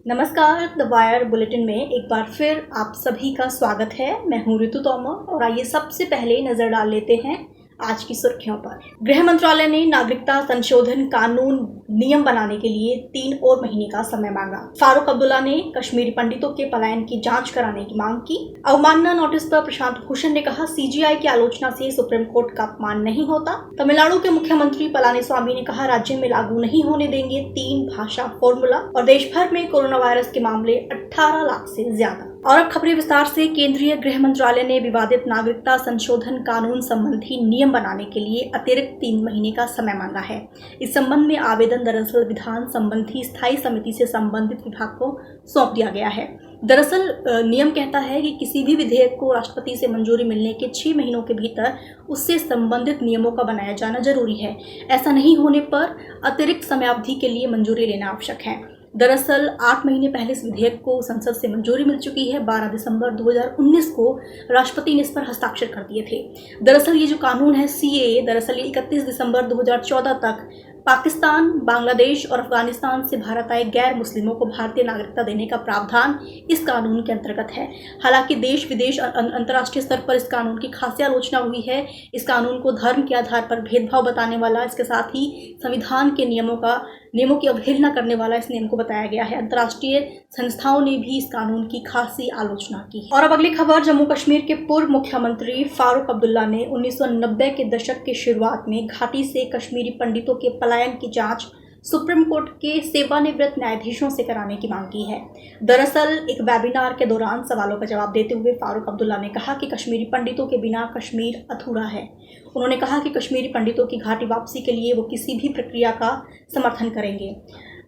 नमस्कार, the wire bulletin में एक बार फिर आप सभी का स्वागत है। मैं हूं ऋतु तोमर और आइए सबसे पहले नजर डाल लेते हैं आज की सुर्खियों पर। गृह मंत्रालय ने नागरिकता संशोधन कानून नियम बनाने के लिए 3 और महीने का समय मांगा। फारूक अब्दुल्ला ने कश्मीरी पंडितों के पलायन की जांच कराने की मांग की। अवमानना नोटिस पर प्रशांत भूषण ने कहा, सीजीआई की आलोचना से सुप्रीम कोर्ट का अपमान नहीं होता। तमिलनाडु के मुख्यमंत्री पलानीस्वामी ने कहा, राज्य में लागू नहीं होने देंगे 3 भाषा फॉर्मूला। और देश भर में कोरोना वायरस के मामले 18 लाख से ज्यादा। और अब खबरें विस्तार से। केंद्रीय गृह मंत्रालय ने विवादित नागरिकता संशोधन कानून संबंधी नियम बनाने के लिए अतिरिक्त 3 महीने का समय मांगा है। इस संबंध में आवेदन दरअसल विधान संबंधी स्थायी समिति से संबंधित विभाग को सौंप दिया गया है। दरअसल नियम कहता है कि किसी भी विधेयक को राष्ट्रपति से मंजूरी मिलने के 6 महीनों के भीतर उससे संबंधित नियमों का बनाया जाना जरूरी है। ऐसा नहीं होने पर अतिरिक्त समयावधि के लिए मंजूरी लेना आवश्यक है। दरअसल 8 महीने पहले इस विधेयक को संसद से मंजूरी मिल चुकी है। 12 दिसंबर 2019 को राष्ट्रपति ने इस पर हस्ताक्षर कर दिए थे। दरअसल ये जो कानून है सीएए, दरअसल 31 दिसंबर 2014 तक पाकिस्तान, बांग्लादेश और अफगानिस्तान से भारत आए गैर मुस्लिमों को भारतीय नागरिकता देने का प्रावधान इस कानून के अंतर्गत है। हालांकि देश विदेश और अंतर्राष्ट्रीय स्तर पर इस कानून की खासी आलोचना हुई है। इस कानून को धर्म के आधार पर भेदभाव बताने वाला, इसके साथ ही संविधान के नियमों की अवहेलना करने वाला इस नियम को बताया गया है। अंतर्राष्ट्रीय संस्थाओं ने भी इस कानून की खासी आलोचना की। और अब अगली खबर। जम्मू कश्मीर के पूर्व मुख्यमंत्री फारूक अब्दुल्ला ने 1990 के दशक के शुरुआत में घाटी से कश्मीरी पंडितों के पलायन की जांच सुप्रीम कोर्ट के सेवानिवृत्त न्यायाधीशों से कराने की मांग की है। दरअसल एक वेबिनार के दौरान सवालों का जवाब देते हुए फारूक अब्दुल्ला ने कहा कि कश्मीरी पंडितों के बिना कश्मीर अधूरा है। उन्होंने कहा कि कश्मीरी पंडितों की घाटी वापसी के लिए वो किसी भी प्रक्रिया का समर्थन करेंगे।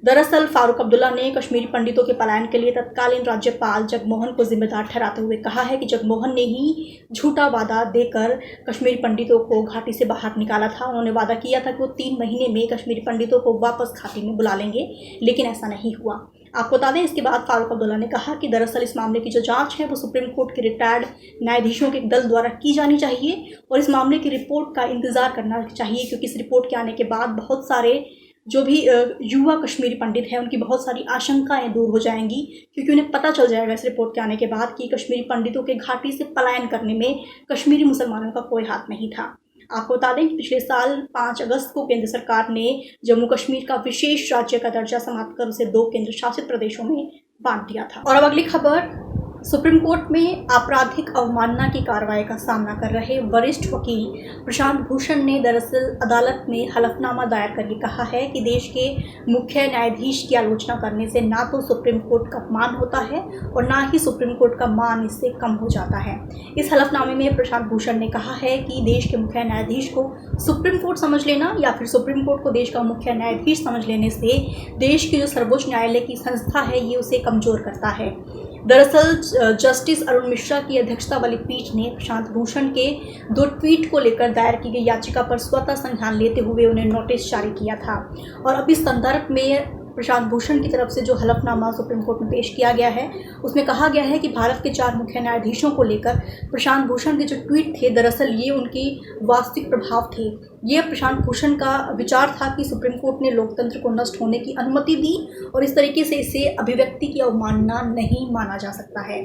दरअसल फारूक अब्दुल्ला ने कश्मीरी पंडितों के पलायन के लिए तत्कालीन राज्यपाल जगमोहन को जिम्मेदार ठहराते हुए कहा है कि जगमोहन ने ही झूठा वादा देकर कश्मीरी पंडितों को घाटी से बाहर निकाला था। उन्होंने वादा किया था कि वो 3 महीने में कश्मीरी पंडितों को वापस घाटी में बुला लेंगे, लेकिन ऐसा नहीं हुआ। आपको बता दें, इसके बाद फारूक अब्दुल्ला ने कहा कि दरअसल इस मामले की जो जांच है वो सुप्रीम कोर्ट के रिटायर्ड न्यायाधीशों के एक दल द्वारा की जानी चाहिए और इस मामले की रिपोर्ट का इंतजार करना चाहिए, क्योंकि इस रिपोर्ट के आने के बाद बहुत सारे जो भी युवा कश्मीरी पंडित हैं उनकी बहुत सारी आशंकाएं दूर हो जाएंगी, क्योंकि उन्हें पता चल जाएगा इस रिपोर्ट के आने के बाद कि कश्मीरी पंडितों के घाटी से पलायन करने में कश्मीरी मुसलमानों का कोई हाथ नहीं था। आपको बता दें कि पिछले साल 5 अगस्त को केंद्र सरकार ने जम्मू कश्मीर का विशेष राज्य का दर्जा समाप्त कर उसे 2 केंद्र शासित प्रदेशों में बांट दिया था। और अब अगली खबर। सुप्रीम कोर्ट में आपराधिक अवमानना की कार्रवाई का सामना कर रहे वरिष्ठ वकील प्रशांत भूषण ने दरअसल अदालत में हलफनामा दायर करके कहा है कि देश के मुख्य न्यायाधीश की आलोचना करने से ना तो सुप्रीम कोर्ट का अपमान होता है और ना ही सुप्रीम कोर्ट का मान इससे कम हो जाता है। इस हलफनामे में प्रशांत भूषण ने कहा है कि देश के मुख्य न्यायाधीश को सुप्रीम कोर्ट समझ लेना या फिर सुप्रीम कोर्ट को देश का मुख्य न्यायाधीश समझ लेने से देश के जो सर्वोच्च न्यायालय की संस्था है ये उसे कमजोर करता है। दरअसल जस्टिस अरुण मिश्रा की अध्यक्षता वाली पीठ ने प्रशांत भूषण के 2 ट्वीट को लेकर दायर की गई याचिका पर स्वतः संज्ञान लेते हुए उन्हें नोटिस जारी किया था। और अब इस संदर्भ में प्रशांत भूषण की तरफ से जो हलफनामा सुप्रीम कोर्ट में पेश किया गया है उसमें कहा गया है कि भारत के 4 मुख्य न्यायाधीशों को लेकर प्रशांत भूषण के जो ट्वीट थे दरअसल ये उनकी वास्तविक प्रभाव थे। ये प्रशांत भूषण का विचार था कि सुप्रीम कोर्ट ने लोकतंत्र को नष्ट होने की अनुमति दी और इस तरीके से इसे अभिव्यक्ति की अवमानना नहीं माना जा सकता है।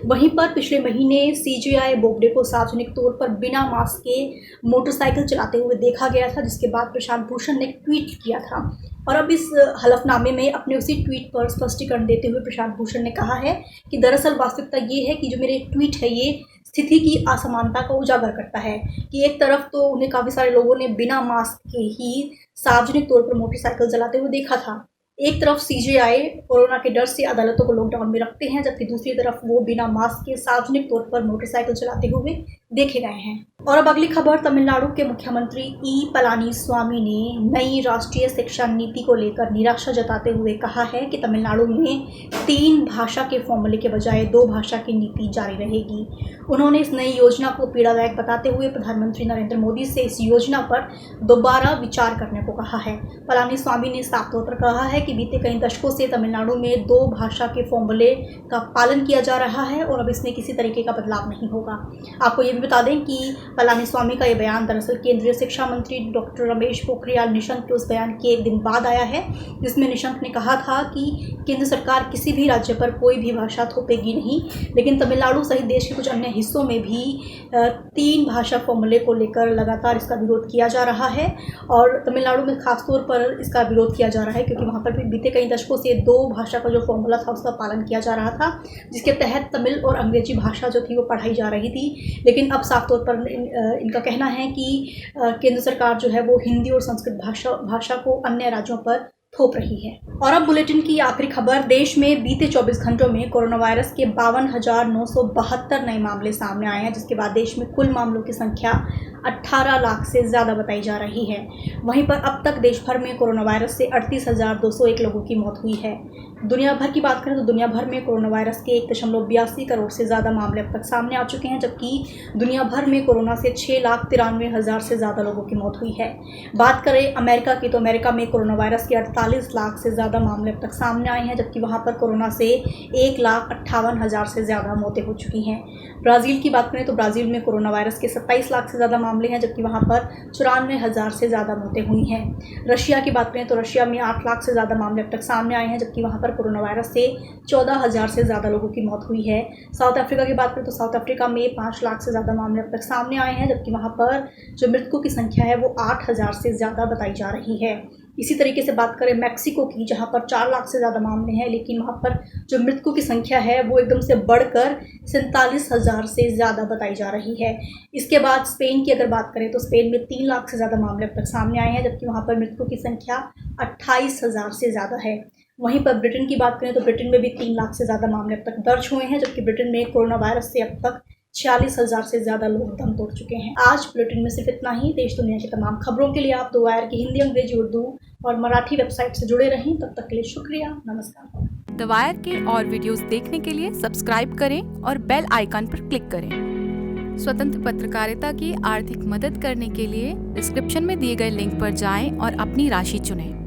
वहीं पर पिछले महीने सीजेआई बोबडे को सार्वजनिक तौर पर बिना मास्क के मोटरसाइकिल चलाते हुए देखा गया था, जिसके बाद प्रशांत भूषण ने ट्वीट किया था। और अब इस हलफनामे में अपने उसी ट्वीट पर स्पष्टीकरण देते हुए प्रशांत भूषण ने कहा है कि दरअसल वास्तविकता ये है कि जो मेरे ट्वीट है ये स्थिति की असमानता को उजागर करता है कि एक तरफ तो उन्हें काफ़ी सारे लोगों ने बिना मास्क के ही सार्वजनिक तौर पर मोटरसाइकिल चलाते हुए देखा था। एक तरफ सीजेआई कोरोना के डर से अदालतों को लॉकडाउन में रखते हैं, जबकि दूसरी तरफ वो बिना मास्क के सार्वजनिक तौर पर मोटरसाइकिल चलाते हुए देखे गए हैं। और अब अगली खबर। तमिलनाडु के मुख्यमंत्री ई पलानीस्वामी ने नई राष्ट्रीय शिक्षा नीति को लेकर निराशा जताते हुए कहा है कि तमिलनाडु में 3 भाषा के फॉर्मूले के बजाय 2 भाषा की नीति जारी रहेगी। उन्होंने इस नई योजना को पीड़ादायक बताते हुए प्रधानमंत्री नरेंद्र मोदी से इस योजना पर दोबारा विचार करने को कहा है। पलानीस्वामी ने साफ तौर पर कहा है कि बीते कई दशकों से तमिलनाडु में 2 भाषा के फॉर्मूले का पालन किया जा रहा है और अब इसमें किसी तरीके का बदलाव नहीं होगा। आपको ये भी बता दें कि पलानीस्वामी का ये बयान दरअसल केंद्रीय शिक्षा मंत्री डॉक्टर रमेश पोखरियाल निशंक के उस बयान के एक दिन बाद आया है, जिसमें निशंक ने कहा था कि केंद्र सरकार किसी भी राज्य पर कोई भी भाषा थोपेगी नहीं। लेकिन तमिलनाडु सहित देश के कुछ अन्य हिस्सों में भी 3 भाषा फॉर्मूले को लेकर लगातार इसका विरोध किया जा रहा है और तमिलनाडु में खासतौर पर इसका विरोध किया जा रहा है क्योंकि वहाँ पर भी बीते कई दशकों से 2 भाषा का जो फॉर्मूला था उसका पालन किया जा रहा था, जिसके तहत तमिल और अंग्रेजी भाषा जो थी वो पढ़ाई जा रही थी। लेकिन अब साफ तौर पर इनका कहना है कि केंद्र सरकार जो है वो हिंदी और संस्कृत भाषा को अन्य राज्यों पर थोप रही है। और अब बुलेटिन की आखिरी खबर, देश में बीते 24 घंटों में कोरोना वायरस के 52,972 नए मामले सामने आए हैं, जिसके बाद देश में कुल मामलों की संख्या 18 लाख से ज़्यादा बताई जा रही है। वहीं पर अब तक देश भर में कोरोना वायरस से 38,201 लोगों की मौत हुई है। दुनिया भर की बात करें तो दुनिया भर में कोरोना वायरस के 1.82 करोड़ से ज़्यादा मामले अब तक सामने आ चुके हैं, जबकि दुनिया भर में कोरोना से 6,93,000 से ज़्यादा लोगों की मौत हुई है। बात करें अमेरिका की तो अमेरिका में कोरोना वायरस के 48 लाख से ज़्यादा मामले अब तक सामने आए हैं, जबकि वहाँ पर कोरोना से 1,58,000 से ज़्यादा मौतें हो चुकी हैं। ब्राज़ील की बात करें तो ब्राज़ील में कोरोना वायरस के 27 लाख से ज़्यादा मामले हैं, जबकि वहाँ पर 94,000 से ज़्यादा मौतें हुई हैं। रशिया की बात करें तो रशिया में 8 लाख से ज़्यादा मामले अब तक सामने आए हैं, जबकि वहाँ पर कोरोना वायरस से 14,000 से ज़्यादा लोगों की मौत हुई है। साउथ अफ्रीका की बात करें तो साउथ अफ्रीका में 5 लाख से ज़्यादा मामले अब तक सामने आए हैं, जबकि वहाँ पर जो मृतकों की संख्या है वो 8,000 से ज़्यादा बताई जा रही है। इसी तरीके से बात करें मैक्सिको की, जहां पर 4 लाख से ज़्यादा मामले हैं, लेकिन वहां पर जो मृतकों की संख्या है वो एकदम से बढ़कर 47,000 से ज़्यादा बताई जा रही है। इसके बाद स्पेन की अगर बात करें तो स्पेन में 3 लाख से ज़्यादा मामले अब तक सामने आए हैं, जबकि वहाँ पर मृतकों की संख्या 28,000 से ज़्यादा है। वहीं पर ब्रिटेन की बात करें तो ब्रिटेन में भी 3 लाख से ज़्यादा मामले अब तक दर्ज हुए हैं, जबकि ब्रिटेन में कोरोना वायरस से अब तक 46,000 से ज़्यादा लोग दम तोड़ चुके हैं। आज बुलेटिन में सिर्फ इतना ही। देश दुनिया की तमाम खबरों के लिए आप द वायर की हिंदी, अंग्रेजी, उर्दू और मराठी वेबसाइट से जुड़े रहें। तब तक के लिए शुक्रिया, नमस्कार। द वायर के और वीडियोस देखने के लिए सब्सक्राइब करें और बेल आइकन पर क्लिक करें। स्वतंत्र पत्रकारिता की आर्थिक मदद करने के लिए डिस्क्रिप्शन में दिए गए लिंक पर जाएं और अपनी राशि चुनें।